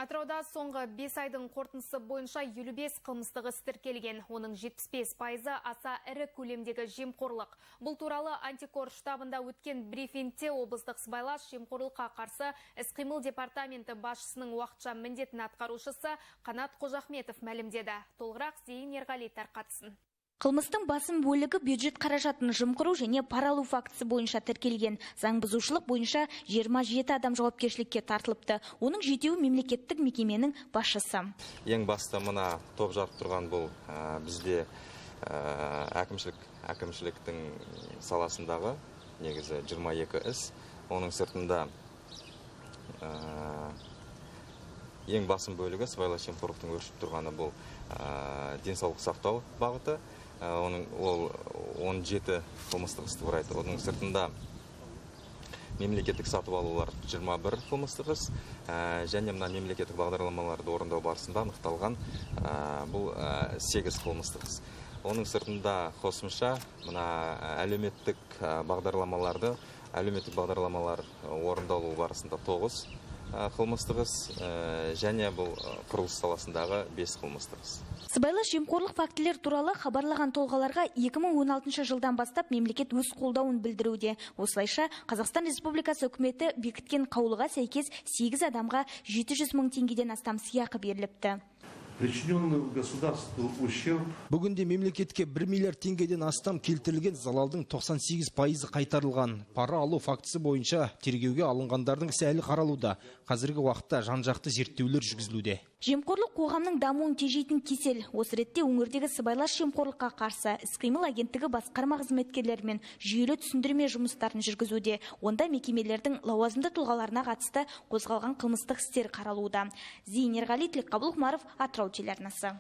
Атырауда соңғы 5 айдың қорытындысы бойынша 55 қылмыстық іс тіркелген. Оның 75%-ы аса ірі көлемдегі жемқорлық. Бұл туралы Антикор штабында өткен брифингте облыстық сыбайлас жемқорлыққа қарсы іс-қимыл департаменті басшысының уақытша міндетін атқарушысы Қанат Қожахметов мәлімдеді. Толығырақ Зейін Ерғали тарқатсын. Қылмыстың басым бөлігі бюджет қаражатын жымқыру және пара алу фактісі бойынша тіркелген. Заң бұзушылық бойынша 27 адам жауапкершілікке тартылыпты. Оның 7-еуі мемлекеттік мекеменің басшысы. Ең басты мына топ жарып тұрған бұл бізде әкімшіліктің саласындағы негізі 22 іс. Оның сыртында ең басым бөлігі сыбайлас жемқорлықтың өршіп тұрғаны бұл денсаулық сақтау бағыты. Ол 17 қылмыстық істі құрайды. Оның сыртында мемлекеттік сатып алулар 21 қылмыстық іс, және мына мемлекеттік бағдарламаларды орындау барысында анықталған бұл 8 қылмыстық іс. Оның сыртында қосымша мына әлеуметтік бағдарламалар орындалу барысында 9 қылмыстық іс, және бұл құрылыс саласындағы 5 қылмыстық іс. Сыбайлас жемқорлық фактілер туралы хабарлаған тұлғаларға 2016 жылдан бастап мемлекет өз қолдауын білдіруде. Осылайша Қазақстан Республикасы үкіметі бекіткен қаулыға сәйкес 8 адамға 700 мың теңгеден астам сыйақы беріліпті. Бүгінде мемлекетке 1 миллиард теңгеден астам келтірілген залалдың 98% қайтарылған. Пара алу фактісі бойынша тергеуге алынғандардың ісі әлі қаралуда. Қазіргі уақытта жан-жақты зерттеулер жүргізілуде. Жемқорлық қоғамның дамуын тежейтін кесел. Осы ретте өңірдегі сыбайлас жемқорлыққа қарсы іс-қимыл агенттігі басқарма қызметкерлерімен жүйелі түсіндірме жұмыстарын жүргізуде. Онда мекемелердің лауазымды тұлғаларына қатысты қозғалған қылмыстық істер қаралуда. Зейін Ерғали, Тілекқабыл Құмаров, Атырау телеарнасы.